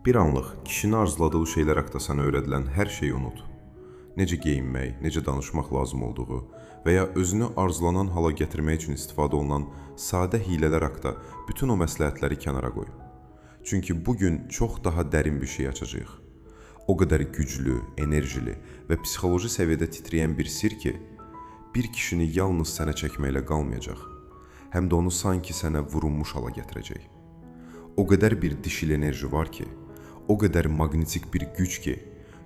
Bir anlıq kişinin arzuladığı şeylər haqqında sənə öyrədilən hər şeyi unut. Necə geyinmək, necə danışmaq lazım olduğu və ya özünü arzulanan hala gətirmək üçün istifadə olunan sadə hilələr haqqında bütün o məsləhətləri kənara qoy. Çünki bugün çox daha dərin bir şey açacağıq. O qədər güclü, enerjili və psixoloji səviyyədə titrəyən bir sir ki, bir kişini yalnız sənə çəkməklə qalmayacaq, həm də onu sanki sənə vurulmuş hala gətirəcək. O qədər bir dişil enerji var ki, o qədər maqnetik bir güc ki,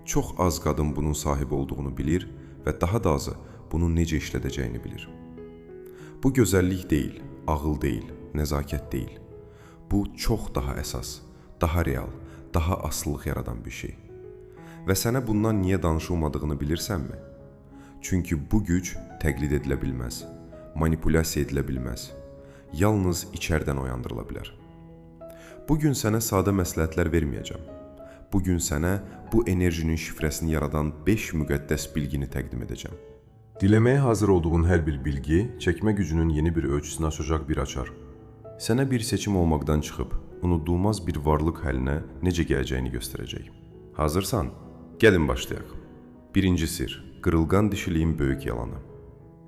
çox az qadın bunun sahibi olduğunu bilir və daha da azı bunu necə işlədəcəyini bilir. Bu gözəllik deyil, ağıl deyil, nəzakət deyil. Bu çox daha əsas, daha real, daha asılılıq yaradan bir şey. Və sənə bundan niyə danışılmadığını bilirsənmi? Çünki bu güc təqlid edilə bilməz, manipulyasiya edilə bilməz, yalnız içərdən oyandırıla bilər. Bugün sənə sadə məsləhətlər verməyəcəm. Bugün sənə bu enerjinin şifrəsini yaradan 5 müqəddəs bilgini təqdim edəcəm. Diləməyə hazır olduğun hər bir bilgi, çəkmə gücünün yeni bir ölçüsünü açacaq bir açar. Sənə bir seçim olmaqdan çıxıb, unudulmaz bir varlıq həlinə necə gələcəyini göstərəcək. Hazırsan? Gəlin başlayaq. Birinci sir, qırılqan dişiliyin böyük yalanı.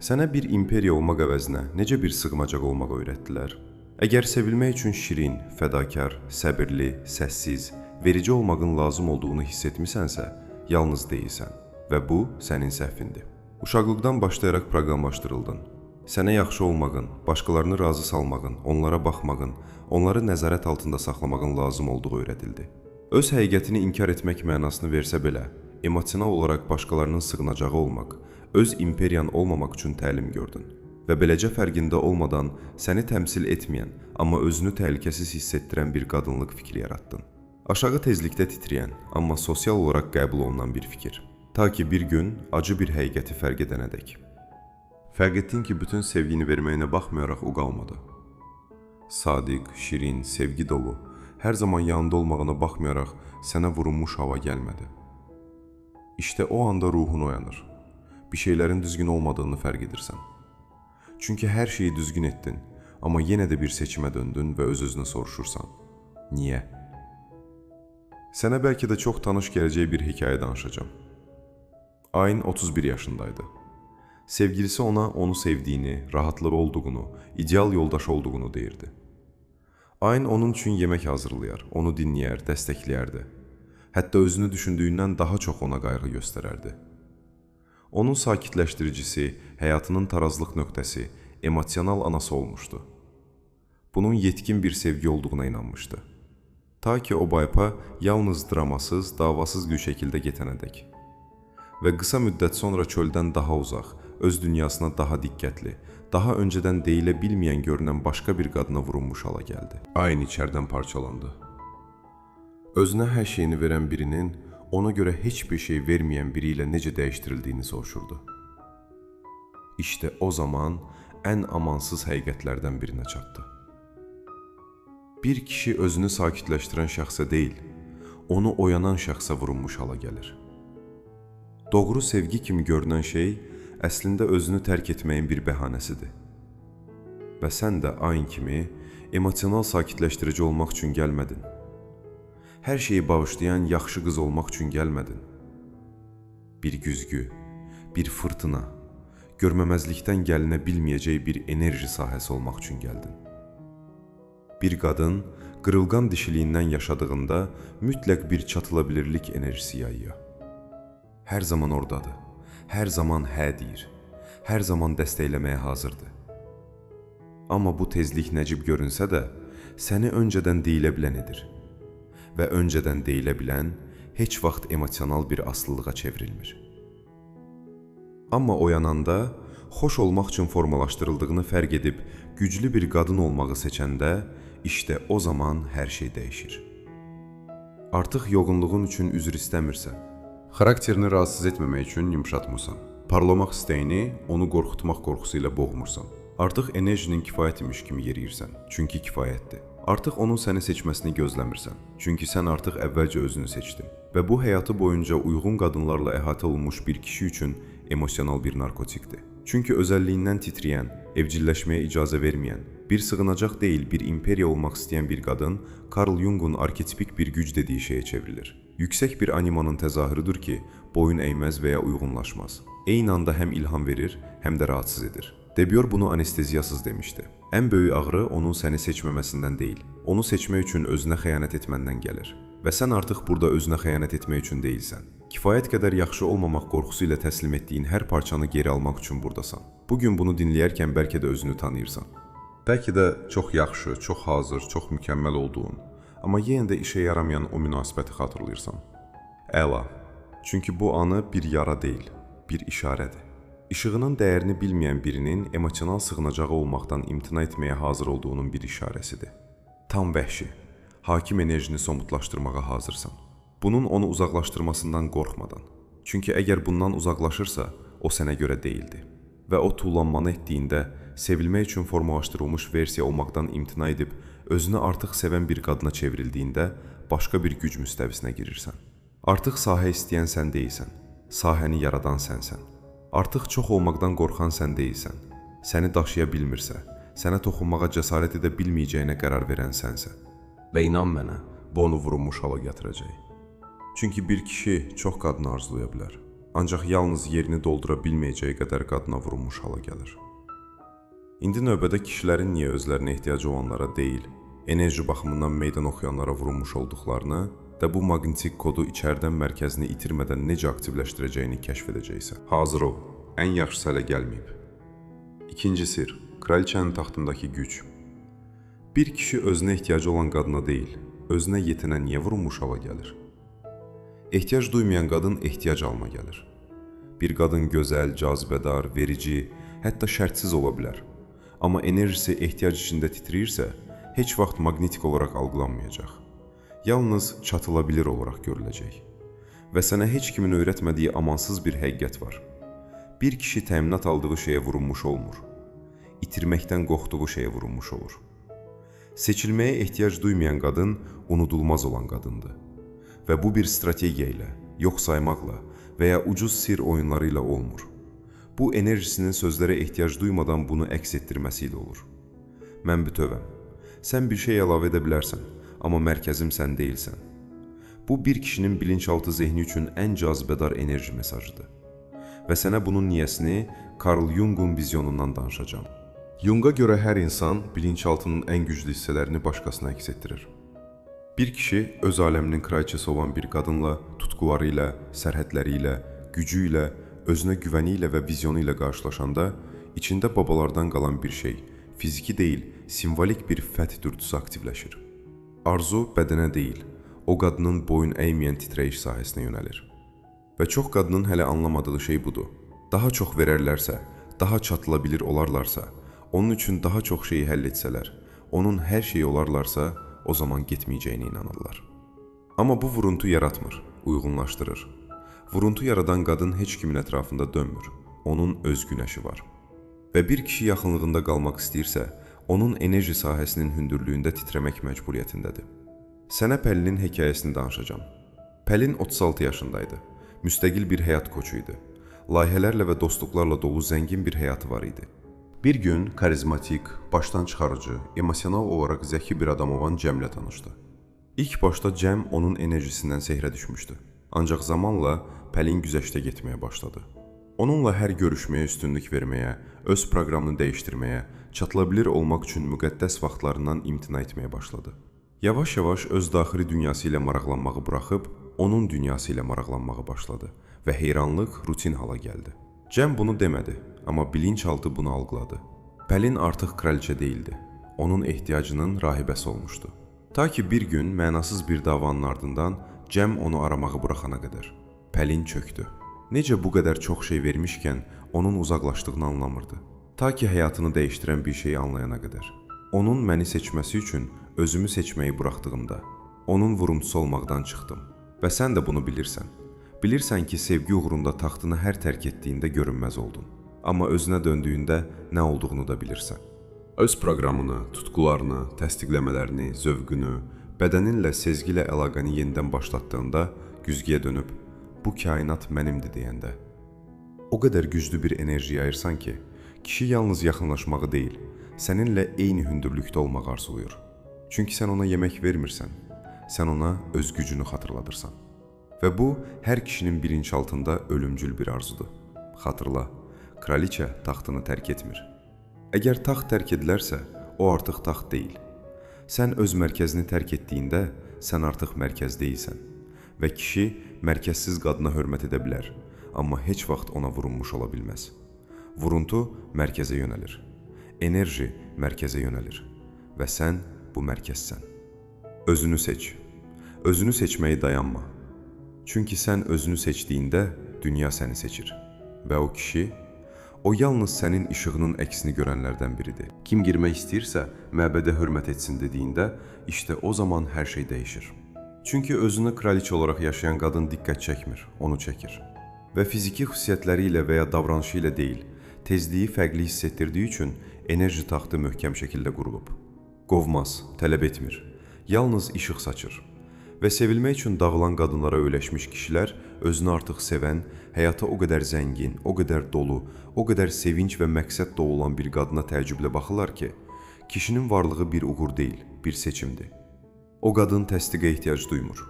Sənə bir imperiya olmaq əvəzinə necə bir sığmacaq olmaq öyrətdilər? Əgər sevilmək üçün şirin, fədakar, səbirli, səssiz, verici olmağın lazım olduğunu hiss etmisənsə, yalnız deyilsən və bu sənin səhvindir. Uşaqlıqdan başlayaraq proqramlaşdırıldın. Sənə yaxşı olmağın, başqalarını razı salmağın, onlara baxmağın, onları nəzarət altında saxlamağın lazım olduğu öyrədildi. Öz həqiqətini inkar etmək mənasını versə belə, emosional olaraq başqalarının sığınacağı olmaq, öz imperiyan olmamaq üçün təlim gördün. Və beləcə fərqində olmadan səni təmsil etməyən, amma özünü təhlükəsiz hiss etdirən bir qadınlıq fikri yaratdın. Aşağı tezlikdə titrəyən, amma sosial olaraq qəbul olunan bir fikir. Ta ki bir gün acı bir həqiqəti fərq edənədək. Fərq etdin ki, bütün sevgini verməyinə baxmayaraq o qalmadı. Sadiq, şirin, sevgi dolu, hər zaman yanında olmağına baxmayaraq sənə vurulmuş hava gəlmədi. İşte o anda ruhun oyanır. Bir şeylərin düzgün olmadığını fərq edirsən. Çünki hər şeyi düzgün etdin, amma yenə də bir seçimə döndün və öz-özünə soruşursan. Niyə? Sənə bəlkə də çox tanış gələcək bir hekayə danışacağım. Ayn 31 yaşındaydı. Sevgilisi ona onu sevdiyini, rahatlığı olduğunu, ideal yoldaş olduğunu deyirdi. Ayn onun üçün yemək hazırlayar, onu dinləyər, dəstəkləyərdi. Hətta özünü düşündüyündən daha çox ona qayğı göstərərdi. Onun sakitləşdiricisi, həyatının tarazlıq nöqtəsi, emosional anası olmuşdu. Bunun yetkin bir sevgi olduğuna inanmışdı. Ta ki o baypa yalnız dramasız, davasız bir şəkildə getənədək. Və qısa müddət sonra çöldən daha uzaq, öz dünyasına daha diqqətli, daha öncədən deyilə bilməyən görünən başqa bir qadına vurulmuş hala gəldi. Ayn içərdən parçalandı. Özünə hər şeyini verən birinin, ona görə heç bir şey verməyən biri ilə necə dəyişdirildiyini soruşurdu. İşte o zaman ən amansız həqiqətlərdən birinə çatdı. Bir kişi özünü sakitləşdirən şəxsə deyil, onu oyanan şəxsə vurulmuş hala gəlir. Doğru sevgi kimi görünən şey, əslində özünü tərk etməyin bir bəhanəsidir. Və sən də Ayn kimi emosional sakitləşdirici olmaq üçün gəlmədin. Hər şeyi bağışlayan yaxşı qız olmaq üçün gəlmədin. Bir güzgü, bir fırtına, görməməzlikdən gəlinə bilməyəcək bir enerji sahəsi olmaq üçün gəldin. Bir qadın qırılqan dişiliyindən yaşadığında mütləq bir çatılabilirlik enerjisi yayıyor. Hər zaman oradadır, hər zaman hə deyir, hər zaman dəstəkləməyə hazırdır. Amma bu tezlik nəcib görünsə də, səni öncədən deyilə bilən edir. Və öncədən deyilə bilən heç vaxt emosional bir aslılığa çevrilmir. Amma oyananda, xoş olmaq üçün formalaşdırıldığını fərq edib güclü bir qadın olmağı seçəndə, işte o zaman hər şey dəyişir. Artıq yoğunluğun üçün üzr istəmirsən. Xarakterini rahatsız etməmək üçün yumşatmırsan. Parlamaq istəyini, onu qorxutmaq qorxusu ilə boğmursan. Artıq enerjinin kifayət imiş kimi yeriyirsən, çünki kifayətdir. Artıq onun səni seçməsini gözləmirsən, çünki sən artıq əvvəlcə özünü seçdin. Və bu həyatı boyunca uyğun qadınlarla əhatə olunmuş bir kişi üçün emosional bir narkotikdir. Çünki özəlliyindən titrəyən, evcilləşməyə icazə verməyən, bir sığınacaq deyil, bir imperiya olmaq istəyən bir qadın Carl Jung'un arketipik bir güc dediyi şeyə çevrilir. Yüksək bir animanın təzahürüdür ki, boyun əyməz və ya uyğunlaşmaz. Eyni anda həm ilham verir, həm də rahatsız edir. Debior bunu anesteziyasız demişdi. Ən böyük ağrı onun səni seçməməsindən deyil, onu seçmək üçün özünə xəyanət etməndən gəlir. Və sən artıq burada özünə xəyanət etmək üçün deyilsən. Kifayət qədər yaxşı olmamaq qorxusu ilə təslim etdiyin hər parçanı geri almaq üçün burdasan. Bugün bunu dinləyərkən bəlkə də özünü tanıyırsan. Bəlkə də çox yaxşı, çox hazır, çox mükəmməl olduğun, amma yenə də işə yaramayan o münasibəti xatırlayırsan. Əla. Çünki bu anı bir yara deyil, bir işarədir. İşığının dəyərini bilməyən birinin emosional sığınacağı olmaqdan imtina etməyə hazır olduğunun bir işarəsidir. Tam vəhşi, hakim enerjini somutlaşdırmağa hazırsan. Bunun onu uzaqlaşdırmasından qorxmadan. Çünki əgər bundan uzaqlaşırsa, o sənə görə deyildi. Və o tullanmanı etdiyində, sevilmək üçün formalaşdırılmış versiya olmaqdan imtina edib, özünü artıq sevən bir qadına çevrildiyində, başqa bir güc müstəvisinə girirsən. Artıq sahə istəyən sən deyilsən, sahəni yaradan sənsən. Artıq çox olmaqdan qorxan sən deyilsən. Səni daşıya bilmirsə, sənə toxunmağa cəsarət edə bilməyəcəyinə qərar verən sənsən. Və inan mənə, bu onu vurulmuş hala gətirəcək. Çünki bir kişi çox qadını arzulaya bilər. Ancaq yalnız yerini doldura bilməyəcəyi qədər qadına vurulmuş hala gəlir. İndi növbədə kişilərin niyə özlərinə ehtiyacı olanlara deyil, enerji baxımından meydan oxuyanlara vurulmuş olduqlarını və bu maqnetik kodu içərdən mərkəzini itirmədən necə aktivləşdirəcəyini kəşf edəcəksən. Hazır ol, ən yaxşısı hələ gəlməyib. İkinci sir, kraliçənin taxtındakı güc. Bir kişi özünə ehtiyacı olan qadına deyil, özünə yetənə niyə vurulmuş hala gəlir? Ehtiyac duymayan qadın ehtiyac alma gəlir. Bir qadın gözəl, cazibədar, verici, hətta şərtsiz ola bilər. Amma enerjisi ehtiyac içində titrəyirsə, heç vaxt maqnetik olaraq algılanmayacaq. Yalnız çatılabilir olaraq görüləcək. Və sənə heç kimin öyrətmədiyi amansız bir həqiqət var. Bir kişi təminat aldığı şeyə vurulmuş olmur. İtirməkdən qorxduğu şeyə vurulmuş olur. Seçilməyə ehtiyac duymayan qadın unudulmaz olan qadındır. Və bu bir strategiya ilə, yox saymaqla və ya ucuz sir oyunları ilə olmur. Bu enerjisinin sözlərə ehtiyac duymadan bunu əks etdirməsi ilə olur. Mən bütövəm. Sən bir şey əlavə edə bilərsən, amma mərkəzim sən deyilsən. Bu bir kişinin bilinçaltı zehni üçün ən cazibədar enerji mesajıdır. Və sənə bunun niyəsini Carl Jung'un vizyonundan danışacağam. Jung'a görə hər insan bilinçaltının ən güclü hissələrini başqasına əks etdirir. Bir kişi öz aləminin kraliçəsi olan bir qadınla, tutquları ilə, sərhədləri ilə, gücü ilə, özünə güvəni ilə və vizyonu ilə qarşılaşanda, içində babalardan qalan bir şey, fiziki deyil, simvolik bir fəth dürtüsü aktivləşir. Arzu bədənə deyil, o qadının boyun əyməyən titrəyiş sahəsinə yönəlir. Və çox qadının hələ anlamadığı şey budur. Daha çox verərlərsə, daha çatılabilir olarlarsa, onun üçün daha çox şeyi həll etsələr, onun hər şeyi olarlarsa, o zaman getməyəcəyinə inanırlar. Amma bu vuruntu yaratmır, uyğunlaşdırır. Vuruntu yaradan qadın heç kimin ətrafında dönmür. Onun öz günəşi var. Və bir kişi yaxınlığında qalmaq istəyirsə, onun enerji sahəsinin hündürlüyündə titrəmək məcburiyyətindədir. Sənə Pəlinin hekayəsini danışacağam. Pəlin 36 yaşındaydı. Müstəqil bir həyat koçu idi. Layihələrlə və dostluqlarla dolu zəngin bir həyatı var idi. Bir gün karizmatik, başdan çıxarıcı, emosional olaraq zəki bir adam olan Cəmlə tanışdı. İlk başda Cəm onun enerjisindən sehrə düşmüşdü. Ancaq zamanla Pəlin güzəştə getməyə başladı. Onunla hər görüşməyə üstünlük verməyə, öz proqramını dəyişdirməyə, çatılabilir olmaq üçün müqəddəs vaxtlarından imtina etməyə başladı. Yavaş-yavaş öz daxili dünyası ilə maraqlanmağı buraxıb, onun dünyası ilə maraqlanmağa başladı və heyranlıq rutin hala gəldi. Cəm bunu demədi, amma bilinçaltı bunu algıladı. Pəlin artıq kraliçə deyildi. Onun ehtiyacının rahibəsi olmuşdu. Ta ki bir gün mənasız bir davanın ardından Cəm onu aramağı buraxana qədər. Pəlin çöktü. Necə bu qədər çox şey vermişkən onun uzaqlaşdığını anlamırdı. Ta ki həyatını dəyişdirən bir şeyi anlayana qədər. Onun məni seçməsi üçün özümü seçməyi buraxdığımda, onun vurumtusu olmaqdan çıxdım. Və sən də bunu bilirsən. Bilirsən ki, sevgi uğrunda taxtını hər tərk etdiyində görünməz oldun. Amma özünə döndüyündə nə olduğunu da bilirsən. Öz proqramını, tutqularını, təsdiqləmələrini, zövqünü, bədəninlə, sezgi ilə əlaqəni yenidən başlatdığında güzgüyə dönüb, bu kainat mənimdir deyəndə. O qədər güclü bir enerji yayırsan ki, kişi yalnız yaxınlaşmağı deyil, səninlə eyni hündürlükdə olmağı arzulayır. Çünki sən ona yemək vermirsən, sən ona öz gücünü xatırladırsan. Və bu, hər kişinin bilinçaltında ölümcül bir arzudur. Xatırla, kraliçə taxtını tərk etmir. Əgər taxt tərk edilərsə, o artıq taxt deyil. Sən öz mərkəzini tərk etdiyində, sən artıq mərkəz deyilsən. Və kişi mərkəzsiz qadına hörmət edə bilər, amma heç vaxt ona vurulmuş ola bilməz. Vuruntu mərkəzə yönəlir. Enerji mərkəzə yönəlir. Və sən bu mərkəzsən. Özünü seç. Özünü seçməyi dayanma. Çünki sən özünü seçdiyində dünya səni seçir. Və o kişi, o yalnız sənin işığının əksini görənlərdən biridir. Kim girmək istəyirsə, məbədə hörmət etsin dediyində, işte o zaman hər şey dəyişir. Çünki özünü kraliçə olaraq yaşayan qadın diqqət çəkmir, onu çəkir. Və fiziki xüsusiyyətləri ilə və ya davranışı ilə deyil, tezliyi fərqli hiss etdirdiyi üçün enerji taxtı möhkəm şəkildə qurulub. Qovmaz, tələb etmir, yalnız işıq saçır. Və sevilmək üçün dağılan qadınlara öyrəşmiş kişilər özünü artıq sevən, həyata o qədər zəngin, o qədər dolu, o qədər sevinç və məqsəd dolu olan bir qadına təəccüblə baxırlar ki, kişinin varlığı bir uğur deyil, bir seçimdir. O qadın təsdiqə ehtiyac duymur.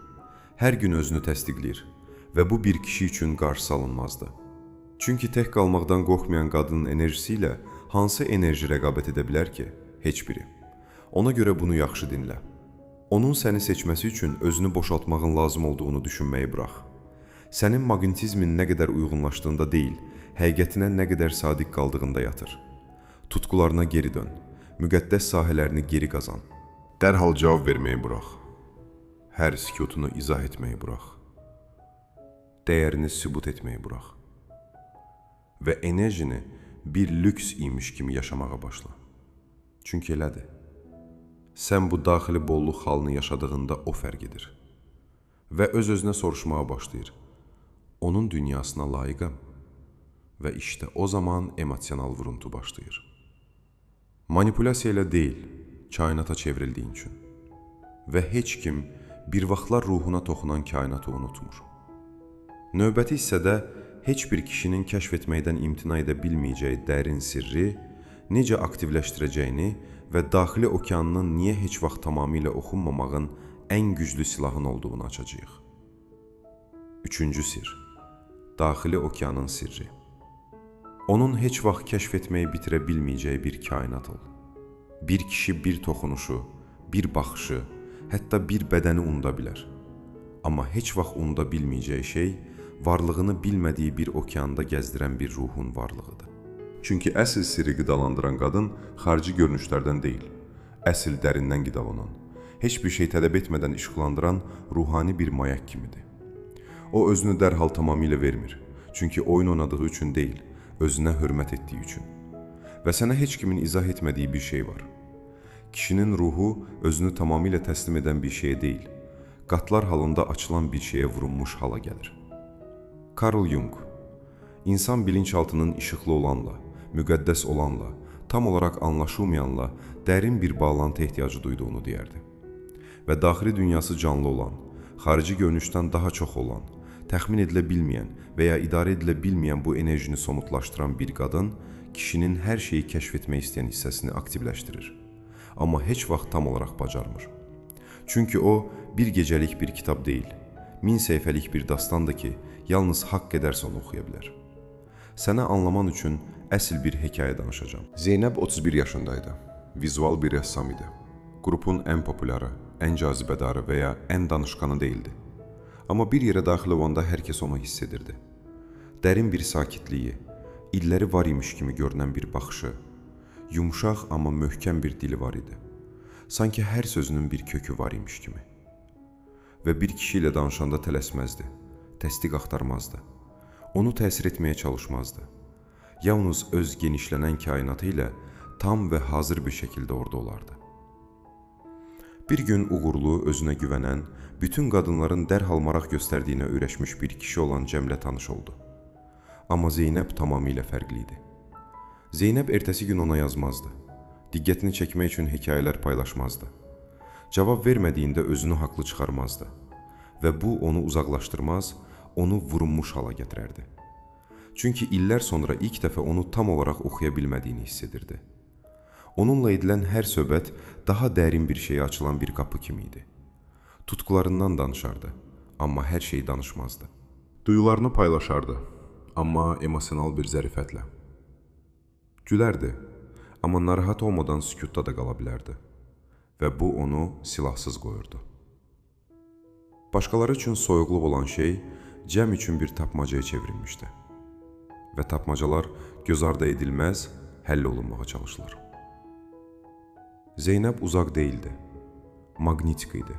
Hər gün özünü təsdiqləyir və bu bir kişi üçün qarşısı alınmazdı. Çünki tək qalmaqdan qorxmayan qadının enerjisi ilə hansı enerji rəqabət edə bilər ki? Heç biri. Ona görə bunu yaxşı dinlə. Onun səni seçməsi üçün özünü boşaltmağın lazım olduğunu düşünməyi burax. Sənin maqnetizmin nə qədər uyğunlaşdığında deyil, həqiqətinə nə qədər sadiq qaldığında yatır. Tutqularına geri dön, müqəddəs sahələrini geri qazan. Dərhal cavab verməyi burax. Hər sükutunu izah etməyi burax. Dəyərini sübut etməyi burax. Və enerjini bir lüks imiş kimi yaşamağa başla. Çünki elədir. Sən bu daxili bolluq halını yaşadığında o fərq edir. Və öz-özünə soruşmağa başlayır. Onun dünyasına layiqəm. Və işte o zaman emosional vuruntu başlayır. Manipulyasiya ilə deyil, kainata çevrildiyin üçün. Və heç kim bir vaxtlar ruhuna toxunan kainatı unutmur. Növbəti hissədə heç bir kişinin kəşf etməkdən imtina edə bilməyəcəyi dərin sirri necə aktivləşdirəcəyini və daxili okeanının niyə heç vaxt tamamilə oxunmamağın ən güclü silahın olduğunu açacağıq. Üçüncü sir. Daxili okeanın sirri. Onun heç vaxt kəşf etməyi bitirə bilməyəcəyi bir kainat ol. Bir kişi bir toxunuşu, bir baxışı, hətta bir bədəni unuda bilər. Amma heç vaxt unuda bilməyəcəyi şey, varlığını bilmədiyi bir okeanda gəzdirən bir ruhun varlığıdır. Çünki əsl sirri qidalandıran qadın xarici görünüşlərdən deyil, əsl dərindən qidalanan, heç bir şey tələb etmədən işıqlandıran ruhani bir mayak kimidir. O özünü dərhal tamamilə vermir, çünki oyun oynadığı üçün deyil, özünə hörmət etdiyi üçün. Və sənə heç kimin izah etmədiyi bir şey var. Kişinin ruhu özünü tamamilə təslim edən bir şeye deyil, qatlar halında açılan bir şeye vurulmuş hala gəlir. Carl Jung, insan bilinçaltının işıqlı olanla, müqəddəs olanla, tam olaraq anlaşılmayanla dərin bir bağlantı ehtiyacı duyduğunu deyərdi. Və daxili dünyası canlı olan, xarici görünüşdən daha çox olan, təxmin edilə bilməyən və ya idarə edilə bilməyən bu enerjini somutlaşdıran bir qadın, kişinin hər şeyi kəşf etmək istəyən hissəsini aktivləşdirir. Amma heç vaxt tam olaraq bacarmır. Çünki o, bir gecəlik bir kitab deyil, 1000 səhifəlik bir dastandır ki, yalnız haqq edərsə onu oxuya bilər. Sənə anlaman üçün əsl bir hekayə danışacağım. Zeynəb 31 yaşındaydı. Vizual bir rəssam idi. Qrupun ən populyarı, ən cazibədarı və ya ən danışqanı deyildi. Amma bir yerə daxil olanda hər kəs onu hiss edirdi. Dərin bir sakitliyi, illəri var imiş kimi görünən bir baxışı, yumuşaq amma möhkəm bir dili var idi. Sanki hər sözünün bir kökü var imiş kimi. Və bir kişi ilə danışanda tələsməzdi, təsdiq axtarmazdı. Onu təsir etməyə çalışmazdı. Yalnız öz genişlənən kainatı ilə tam və hazır bir şəkildə orada olardı. Bir gün uğurlu, özünə güvənən, bütün qadınların dərhal maraq göstərdiyinə öyrəşmiş bir kişi olan Cəmlə tanış oldu. Amma Zeynəb tamamilə fərqli idi. Zeynəb ertəsi gün ona yazmazdı. Diqqətini çəkmək üçün hekayələr paylaşmazdı. Cavab vermədiyində özünü haqlı çıxarmazdı. Və bu onu uzaqlaşdırmaz, onu vurulmuş hala gətirərdi. Çünki illər sonra ilk dəfə onu tam olaraq oxuya bilmədiyini hiss edirdi. Onunla edilən hər söhbət daha dərin bir şeyə açılan bir qapı kimi idi. Tutkularından danışardı, amma hər şeyi danışmazdı. Duyularını paylaşardı, amma emosional bir zərifətlə. Gülərdi, amma narahat olmadan sükutda da qala bilərdi və bu onu silahsız qoyurdu. Başqaları üçün soyuqluq olan şey cəm üçün bir tapmacaya çevrilmişdi və tapmacalar göz ardı edilməz, həll olunmağa çalışılır. Zeynəb uzaq deyildi, maqnitik idi.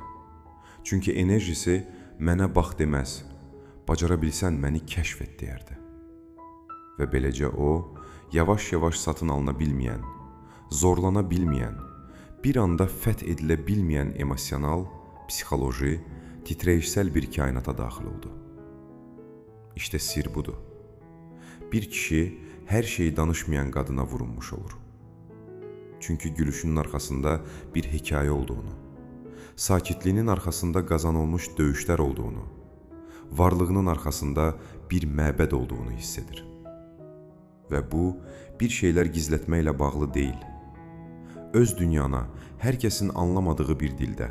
Çünki enerjisi mənə bax deməz, bacara bilsən məni kəşf et deyərdi. Və beləcə o, yavaş-yavaş satın alına bilməyən, zorlana bilməyən, bir anda fəth edilə bilməyən emosional, psixoloji, titrəyişsəl bir kainata daxil oldu. İşte sir budur. Bir kişi hər şeyi danışmayan qadına vurulmuş olur. Çünki gülüşünün arxasında bir hekayə olduğunu, sakitliyinin arxasında qazanılmış döyüşlər olduğunu, varlığının arxasında bir məbəd olduğunu hiss edir. Və bu, bir şeylər gizlətməklə bağlı deyil. Öz dünyana, hər kəsin anlamadığı bir dildə,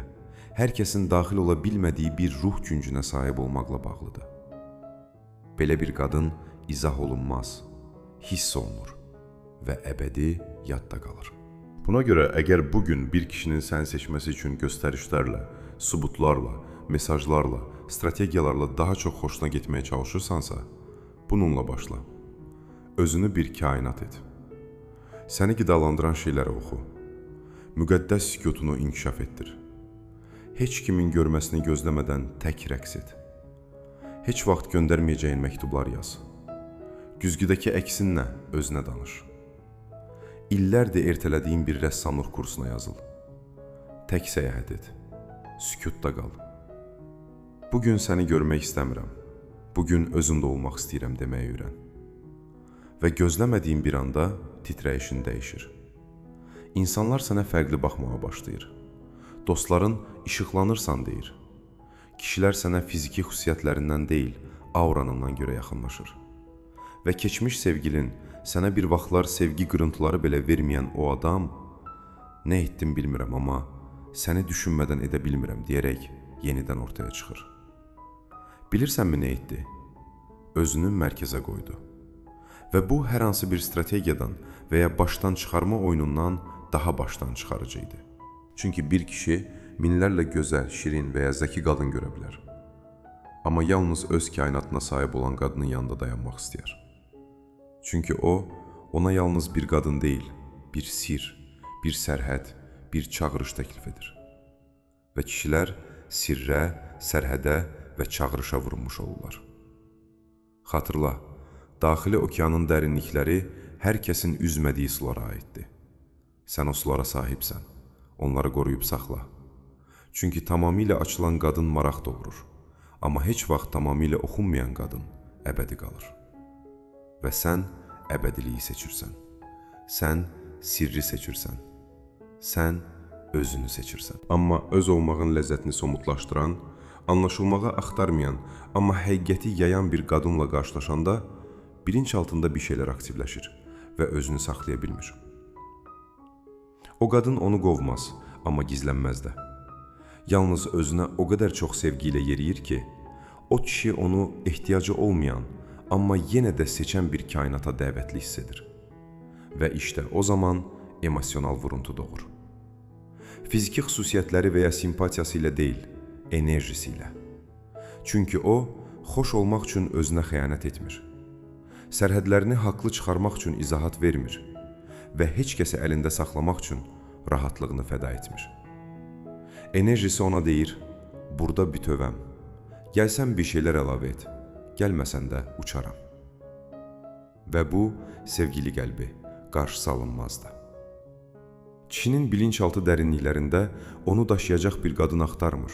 hər kəsin daxil ola bilmədiyi bir ruh güncünə sahib olmaqla bağlıdır. Belə bir qadın izah olunmaz, hiss olunur və əbədi yadda qalır. Buna görə əgər bugün bir kişinin səni seçməsi üçün göstərişlərlə, sübutlarla, mesajlarla, strategiyalarla daha çox xoşuna getməyə çalışırsansa, bununla başla. Özünü bir kainat et. Səni qidalandıran şeyləri oxu. Müqəddəs sükutunu inkişaf etdir. Heç kimin görməsini gözləmədən tək rəqs et. Heç vaxt göndərməyəcəyin məktublar yaz. Güzgüdəki əksinlə özünə danış. İllərdir ertələdiyin bir rəssamlıq kursuna yazıl. Tək səyahət et. Sükutda qal. Bugün səni görmək istəmirəm. Bugün özümdə olmaq istəyirəm deməyi öyrən. Və gözləmədiyin bir anda titrəyişin dəyişir. İnsanlar sənə fərqli baxmağa başlayır. Dostların işıqlanırsan deyir. Kişilər sənə fiziki xüsusiyyətlərindən deyil, auranından görə yaxınlaşır. Və keçmiş sevgilin, sənə bir vaxtlar sevgi qırıntıları belə verməyən o adam, nə etdim bilmirəm, amma səni düşünmədən edə bilmirəm deyərək yenidən ortaya çıxır. Bilirsənmi nə etdi? Özünü mərkəzə qoydu. Və bu hər hansı bir strategiyadan və ya başdan çıxarma oyunundan daha başdan çıxarıcı idi. Çünki bir kişi minlərlə gözəl, şirin və ya zəki qadın görə bilər. Amma yalnız öz kainatına sahib olan qadının yanında dayanmaq istəyər. Çünki o, ona yalnız bir qadın deyil, bir sir, bir sərhəd, bir çağırış təklif edir. Və kişilər sirrə, sərhədə və çağırışa vurulmuş olurlar. Xatırla, daxili okeanın dərinlikləri hər kəsin üzmədiyi sulara aiddir. Sən o sulara sahibsən, onları qoruyub saxla. Çünki tamamilə açılan qadın maraq doğurur, amma heç vaxt tamamilə oxunmayan qadın əbədi qalır. Və sən əbədiliyi seçirsən. Sən sirri seçirsən. Sən özünü seçirsən. Amma öz olmağın ləzzətini somutlaşdıran, anlaşılmağı axtarmayan, amma həqiqəti yayan bir qadınla qarşılaşanda bilinç altında bir şeylər aktivləşir və özünü saxlaya bilmir. O qadın onu qovmaz, amma gizlənməz də. Yalnız özünə o qədər çox sevgi ilə yeriyir ki, o kişi onu ehtiyacı olmayan, amma yenə də seçən bir kainata dəvətli hiss edir. Və işte o zaman emosional vuruntu doğur. Fiziki xüsusiyyətləri və ya simpatiyası ilə deyil, enerjisi ilə. Çünki o, xoş olmaq üçün özünə xəyanət etmir. Sərhədlərini haqlı çıxarmaq üçün izahat vermir və heç kəsi əlində saxlamaq üçün rahatlığını fəda etmir. Enerjisi ona deyir, burada bütövəm, gəlsən bir şeylər əlavə et, gəlməsən də uçaram. Və bu, sevgili qəlbi, qarşısı alınmazdı. Kişinin bilinçaltı dərinliklərində onu daşıyacaq bir qadın axtarmır,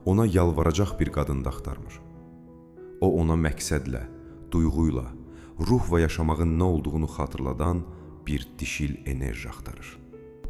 ona yalvaracaq bir qadın da axtarmır. O ona məqsədlə, duyğuyla, ruh və yaşamağın nə olduğunu xatırladan bir dişil enerji axtarır.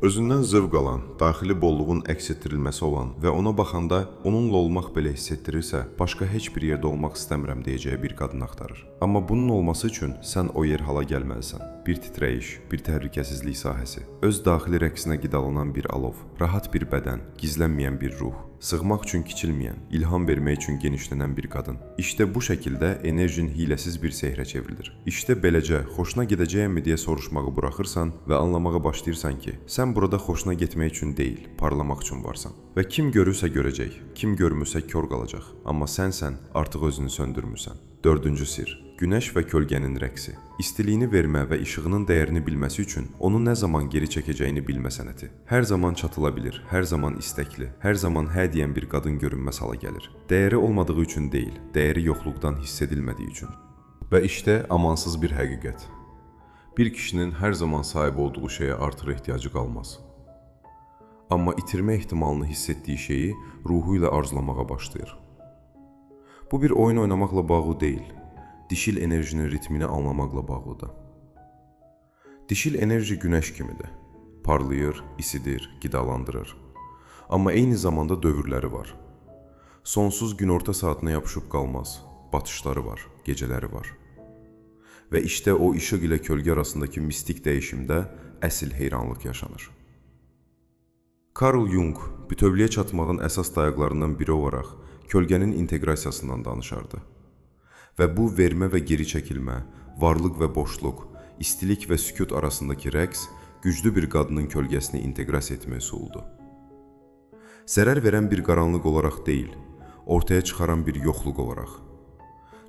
Özündən zövq alan, daxili bolluğun əks etdirilməsi olan və ona baxanda onunla olmaq belə hiss etdirirsə, başqa heç bir yerdə olmaq istəmirəm deyəcəyi bir qadın axtarır. Amma bunun olması üçün sən o yer hala gəlməlisən. Bir titrəyiş, bir təhlükəsizlik sahəsi, öz daxili rəqsinə qidalanan bir alov, rahat bir bədən, gizlənməyən bir ruh, sığmaq üçün kiçilməyən, ilham vermək üçün genişlənən bir qadın. İşte bu şəkildə enerjin hiləsiz bir sehrə çevrilir. İşte beləcə xoşuna gedəcəyəmmi deyə soruşmağı buraxırsan və anlamağa başlayırsan ki, sən burada xoşuna getmək üçün deyil, parlamaq üçün varsan. Və kim görürsə görəcək, kim görmürsə kör qalacaq. Amma sənsən artıq özünü söndürmüsən. Dördüncü sir. Günəş və kölgənin rəqsi. İstiliyini vermə və işığının dəyərini bilməsi üçün onu nə zaman geri çəkəcəyini bilmə sənəti. Hər zaman çatıla bilir, hər zaman istəkli, hər zaman hə deyən bir qadın görünməz hala gəlir. Dəyəri olmadığı üçün deyil, dəyəri yoxluqdan hiss edilmədiyi üçün. Və işte amansız bir həqiqət. Bir kişinin hər zaman sahib olduğu şeyə artıq ehtiyacı qalmaz. Amma itirmə ehtimalını hiss etdiyi şeyi ruhu ilə arzulamağa başlayır. Bu bir oyun oynamaqla bağlı deyil, dişil enerjinin ritmini anlamaqla bağlıdır. Dişil enerji günəş kimidir. Parlayır, isidir, qidalandırır. Amma eyni zamanda dövrləri var. Sonsuz günorta saatına yapışıb qalmaz, batışları var, gecələri var. Və işte o işıq ilə kölgə arasındakı mistik dəyişimdə əsl heyranlıq yaşanır. Carl Jung bütövlüyə çatmağın əsas dayaqlarından biri olaraq kölgənin inteqrasiyasından danışardı. Və bu vermə və geri çəkilmə, varlıq və boşluq, istilik və sükut arasındakı rəqs güclü bir qadının kölgəsini inteqrasiya etmək üsuludur. Zərər verən bir qaranlıq olaraq deyil, ortaya çıxaran bir yoxluq olaraq.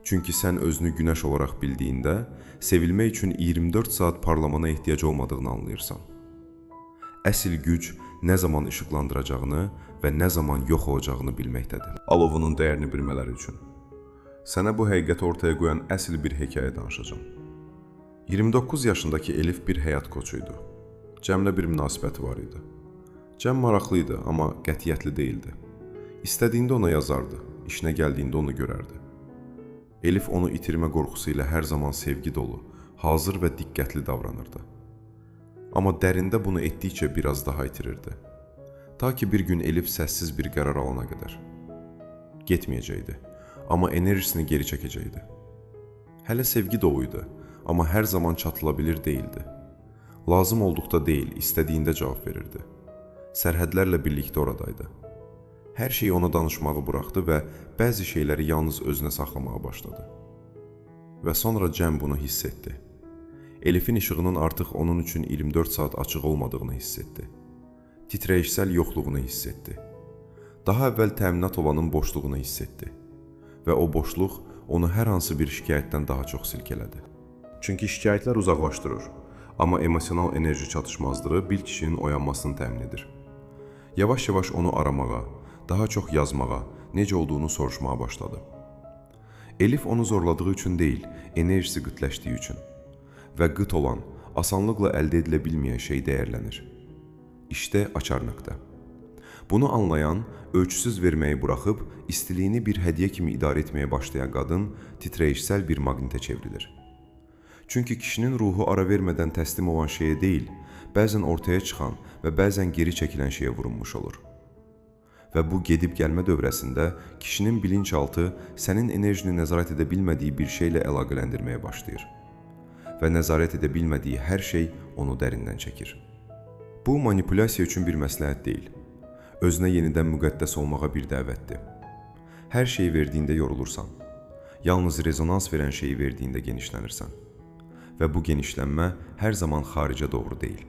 Çünki sən özünü günəş olaraq bildiyində, sevilmək üçün 24 saat parlamana ehtiyac olmadığını anlayırsan. Əsl güc nə zaman işıqlandıracağını və nə zaman yox olacağını bilməkdədir. Alovunun dəyərini bilmələri üçün. Sənə bu həqiqəti ortaya qoyan əsl bir hekayə danışacağım. 29 yaşındakı Elif bir həyat koçuydu. Cəmlə bir münasibəti var idi. Cəm maraqlı idi, amma qətiyyətli deyildi. İstədiyində ona yazardı, işinə gəldiyində onu görərdi. Elif onu itirmə qorxusu ilə hər zaman sevgi dolu, hazır və diqqətli davranırdı. Amma dərində bunu etdikcə biraz daha itirirdi. Ta ki bir gün Elif səssiz bir qərar alana qədər. Getməyəcəkdi, amma enerjisini geri çəkəcəkdi. Hələ sevgi doluydu, amma hər zaman çatıla bilir deyildi. Lazım olduqda deyil, istədiyində cavab verirdi. Sərhədlərlə birlikdə oradaydı. Hər şeyi ona danışmağı buraxdı və bəzi şeyləri yalnız özünə saxlamağa başladı. Və sonra Cəm bunu hiss etdi. Elifin işığının artıq onun üçün 24 saat açıq olmadığını hiss etdi. Titrəyişsəl yoxluğunu hiss etdi. Daha əvvəl təminat olanın boşluğunu hiss etdi. Və o boşluq onu hər hansı bir şikayətdən daha çox silkələdi. Çünki şikayətlər uzaqlaşdırır, amma emosional enerji çatışmazlığı bir kişinin oyanmasını təmin edir. Yavaş-yavaş onu aramağa, daha çox yazmağa, necə olduğunu soruşmağa başladı. Elif onu zorladığı üçün deyil, enerjisi qıtləşdiyi üçün. Və qıt olan, asanlıqla əldə edilə bilməyən şey dəyərlənir. İşte açar nöqtə. Bunu anlayan, ölçüsüz verməyi buraxıb, istiliyini bir hədiyyə kimi idarə etməyə başlayan qadın titrəyişsəl bir maqnitə çevrilir. Çünki kişinin ruhu ara vermədən təslim olan şeyə deyil, bəzən ortaya çıxan və bəzən geri çəkilən şeyə vurulmuş olur. Və bu gedib gəlmə dövrəsində kişinin bilinçaltı sənin enerjini nəzarət edə bilmədiyi bir şeylə əlaqələndirməyə başlayır. Və nəzarət edə bilmədiyi hər şey onu dərindən çəkir. Bu, manipulyasiya üçün bir məsləhət deyil. Özünə yenidən müqəddəs olmağa bir dəvətdir. Hər şeyi verdiyində yorulursan. Yalnız rezonans verən şeyi verdiyində genişlənirsən. Və bu genişlənmə hər zaman xaricə doğru deyil.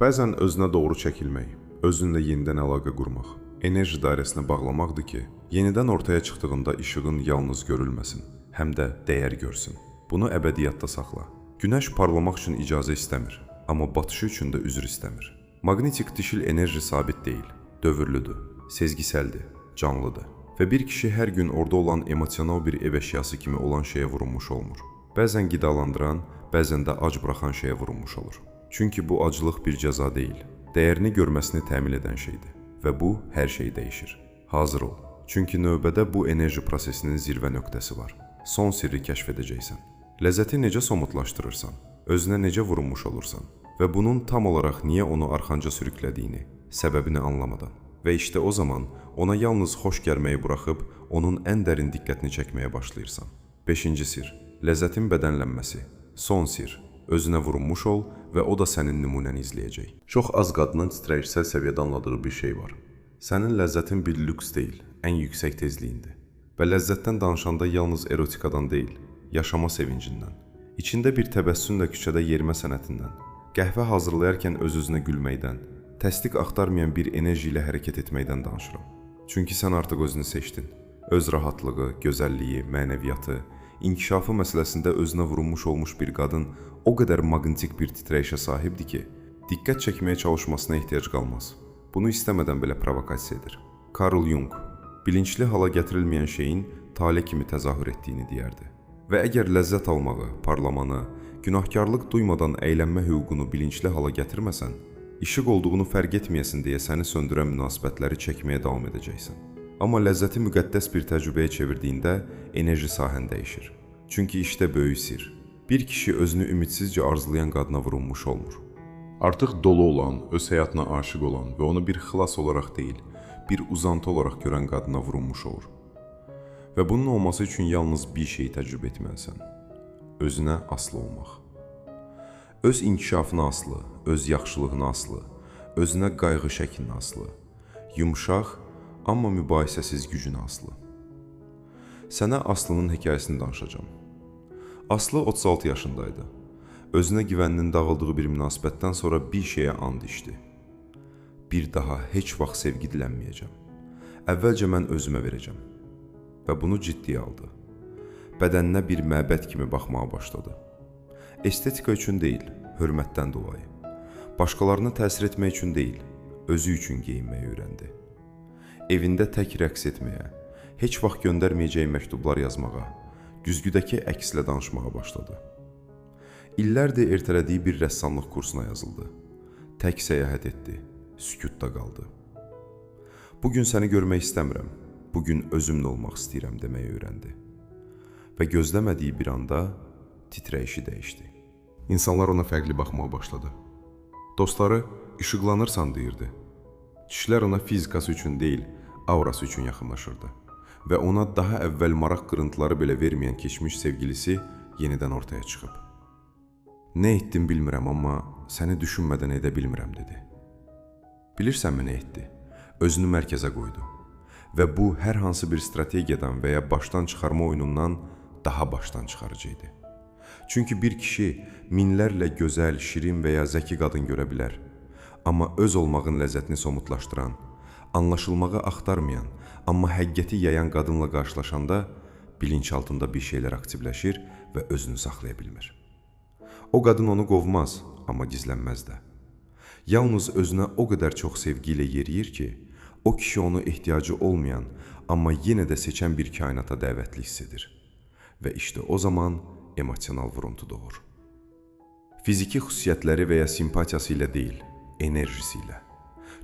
Bəzən özünə doğru çəkilmək, özünlə yenidən əlaqə qurmaq, enerji dairəsinə bağlamaqdır ki, yenidən ortaya çıxdığında işığın yalnız görülməsin, həm də dəyər görsün. Bunu əbədiyyatda saxla. Günəş parlamaq üçün icazə istəmir, amma batışı üçün də üzr istəmir. Maqnetik dişil enerji sabit deyil, dövürlüdür, sezgisəldir, canlıdır. Və bir kişi hər gün orada olan emosional bir ev əşyası kimi olan şeyə vurulmuş olmur. Bəzən qidalandıran, bəzən də ac buraxan şeyə vurulmuş olur. Çünki bu aclıq bir cəza deyil, dəyərini görməsini təmin edən şeydir. Və bu, hər şey dəyişir. Hazır ol, çünki növbədə bu enerji prosesinin zirvə nöqtəsi var. Son sirri kəşf edəcəksən. Ləzzəti necə somutlaşdırırsan, özünə necə vurulmuş olursan və bunun tam olaraq niyə onu arxanca sürüklədiyini, səbəbini anlamadan. Və işte o zaman ona yalnız xoş gəlməyi buraxıb onun ən dərin diqqətini çəkməyə başlayırsan. 5-ci sir, ləzzətin bədənlənməsi. Son sir, özünə vurulmuş ol və o da sənin nümunəni izləyəcək. Çox az qadının titrəyişsel səviyyədə anladığı bir şey var. Sənin ləzzətin bir lüks deyil, ən yüksək tezliyindir. Və ləzzətdən danışanda yalnız erotikadan deyil, yaşama sevincindən, içində bir təbəssümlə küçədə yerimə sənətindən, qəhvə hazırlayarkən öz-özünə gülməkdən, təsdiq axtarmayan bir enerji ilə hərəkət etməkdən danışıram. Çünki sən artıq özünü seçdin. Öz rahatlığı, gözəlliyi, mənəviyyatı, inkişafı məsələsində özünə vurulmuş olmuş bir qadın o qədər maqnetik bir titrəyişə sahibdir ki, diqqət çəkməyə çalışmasına ehtiyac qalmaz. Bunu istəmədən belə provokasiya edir. Carl Jung, bilinçli hala gətirilməyən şeyin tale kimi təzahür etdiyini deyərdi. Və əgər ləzzət almağı, parlamanı, günahkarlıq duymadan əylənmə hüququnu bilinçli hala gətirməsən, işıq olduğunu fərq etməyəsin deyə səni söndürən münasibətləri çəkməyə davam edəcəksən. Amma ləzzəti müqəddəs bir təcrübəyə çevirdiyində enerji sahən dəyişir. Çünki işdə böyük sir. Bir kişi özünü ümidsizcə arzulayan qadına vurulmuş olmur. Artıq dolu olan, öz həyatına aşiq olan və onu bir xilas olaraq deyil, bir uzantı olaraq görən qadına vurulmuş olur. Və bunun olması üçün yalnız bir şeyi təcrübə etməlisən. Özünə aslı olmaq. Öz inkişafına aslı, öz yaxşılığına aslı, özünə qayğı şəklinə aslı, yumşaq, amma mübahisəsiz gücünə aslı. Sənə Aslının hekayəsini danışacağım. Aslı 36 yaşındaydı. Özünə güvəninin dağıldığı bir münasibətdən sonra bir şeyə and içdi. Bir daha heç vaxt sevgi dilənməyəcəm. Əvvəlcə mən özümə verəcəm. Və bunu ciddiyə aldı. Bədəninə bir məbəd kimi baxmağa başladı. Estetika üçün deyil, hörmətdən dolayı. Başqalarına təsir etmək üçün deyil, özü üçün geyinməyi öyrəndi. Evində tək rəqs etməyə, heç vaxt göndərməyəcəyi məktublar yazmağa, güzgüdəki əkslə danışmağa başladı. İllərdir ertələdiyi bir rəssamlıq kursuna yazıldı. Tək səyahət etdi, sükutda qaldı. Bugün səni görmək istəmirəm, bugün özümlə olmaq istəyirəm deməyi öyrəndi. Və gözləmədiyi bir anda titrəyişi dəyişdi. İnsanlar ona fərqli baxmağa başladı. Dostları işıqlanırsan deyirdi. Kişilər ona fizikası üçün deyil, aurası üçün yaxınlaşırdı. Və ona daha əvvəl maraq qırıntıları belə verməyən keçmiş sevgilisi yenidən ortaya çıxıb. Nə etdim bilmirəm, amma səni düşünmədən edə bilmirəm dedi. Bilirsənmi nə etdi? Özünü mərkəzə qoydu. Və bu hər hansı bir strategiyadan və ya başdan çıxarma oyunundan daha başdan çıxarıcı idi. Çünki bir kişi minlərlə gözəl, şirin və ya zəki qadın görə bilər. Amma öz olmağın ləzzətini somutlaşdıran, anlaşılmağı axtarmayan, amma həqiqəti yayan qadınla qarşılaşanda bilinç altında bir şeylər aktivləşir və özünü saxlaya bilmir. O qadın onu qovmaz, amma gizlənməz də. Yalnız özünə o qədər çox sevgi ilə yeriyir ki, o kişi onu ehtiyacı olmayan, amma yenə də seçən bir kainata dəvətli hiss edir. Və işte o zaman emosional vuruntu doğur. Fiziki xüsusiyyətləri və ya simpatiyası ilə deyil, enerjisi ilə.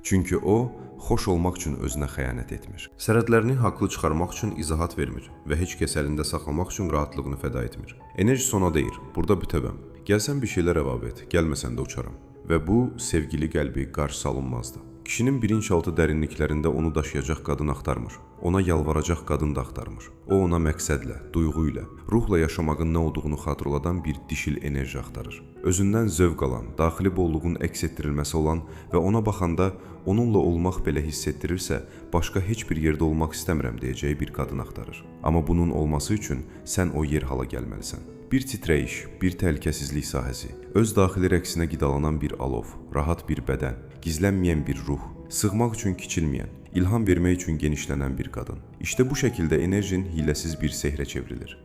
Çünki o, xoş olmaq üçün özünə xəyanət etmir. Sərhədlərini haqlı çıxarmaq üçün izahat vermir və heç kəs əlində saxlamaq üçün rahatlığını fəda etmir. Enerji sona deyir, burada bütəbəm. Gəlsən bir şeylər əlavə et, gəlməsən də uçaram. Və bu, sevgili qəlbi qarşı alınmazdı. Kişinin bilinçaltı dərinliklərində onu daşıyacaq qadın axtarmır. Ona yalvaracaq qadın da axtarmır. O ona məqsədlə, duyğu ilə, ruhla yaşamağın nə olduğunu xatırladan bir dişil enerji axtarır. Özündən zövq alan, daxili bolluğun əks etdirilməsi olan və ona baxanda onunla olmaq belə hiss etdirirsə, başqa heç bir yerdə olmaq istəmirəm deyəcəyi bir qadın axtarır. Amma bunun olması üçün sən o yer hala gəlməlisən. Bir titrəyiş, bir təhlükəsizlik sahəsi, öz daxili rəqsinə qidalanan bir alov, rahat bir bədən, gizlənməyən bir ruh, sığmaq üçün kiçilməyən, ilham vermək üçün genişlənən bir qadın. İşte bu şəkildə enerjin hiləsiz bir sehrə çevrilir.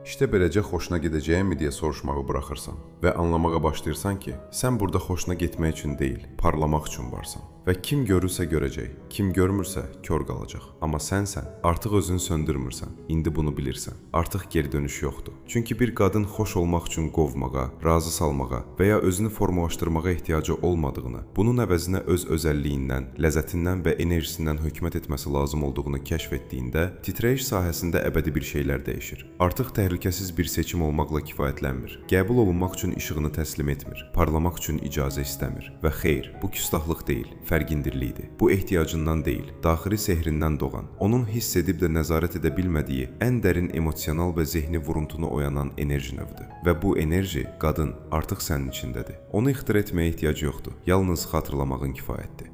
İşte beləcə xoşuna gedəcəyəmmi deyə soruşmağı buraxırsan və anlamağa başlayırsan ki, sən burada xoşuna getmək üçün deyil, parlamaq üçün varsan. Və kim görürsə görəcək, kim görmürsə kör qalacaq. Amma sənsən, artıq özünü söndürmürsən. İndi bunu bilirsən. Artıq geri dönüş yoxdur. Çünki bir qadın xoş olmaq üçün qovmağa, razı salmağa və ya özünü formalaşdırmağa ehtiyacı olmadığını, bunun əvəzinə öz özəlliyindən, ləzzətindən və enerjisindən hökmət etməsi lazım olduğunu kəşf etdiyində, titrəyiş sahəsində əbədi bir şeylər dəyişir. Artıq təhlükəsiz bir seçim olmaqla kifayətlənmir. Qəbul olunmaq üçün işığını təslim etmir. Parlamaq üçün icazə istəmir. Və xeyr, bu küstahlıq deyil, fərqindirlikdir. Bu ehtiyacından deyil, daxili sehrindən doğan, onun hiss edib də nəzarət edə bilmədiyi ən dərin emosional və zehni vuruntunu oyanan enerji növüdür. Və bu enerji, qadın, artıq sənin içindədir. Onu ixtira etməyə ehtiyac yoxdur, yalnız xatırlamağın kifayətdir.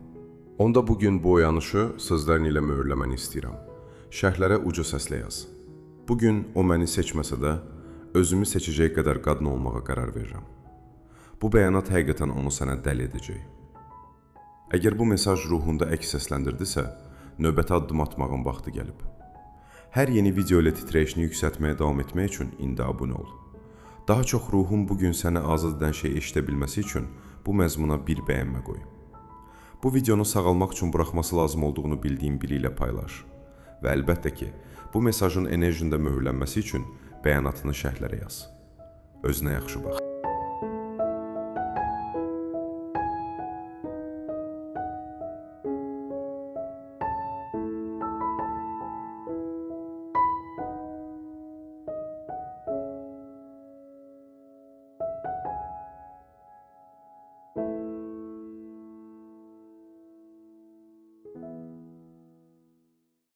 Onda bugün bu oyanışı sözlərin ilə möhürləməni istəyirəm. Şərhlərə ucu səslə yaz. Bugün o məni seçməsə də, özümü seçəcək qədər qadın olmağa qərar verirəm. Bu bəyanat həqiqətən onu sənə dəli edəcək. Əgər bu mesaj ruhunda əks səsləndirdisə, növbəti addım atmağın vaxtı gəlib. Hər yeni video ilə titrəyişini yüksəltməyə davam etmək üçün indi abunə ol. Daha çox ruhun bugün səni azad edən şey eşidə bilməsi üçün bu məzmuna bir bəyənmə qoy. Bu videonu sağalmaq üçün buraxması lazım olduğunu bildiyin biri ilə paylaş. Və əlbəttə ki, bu mesajın enerjində möhürlənməsi üçün bəyanatını şərhlərə yaz. Özünə yaxşı bax.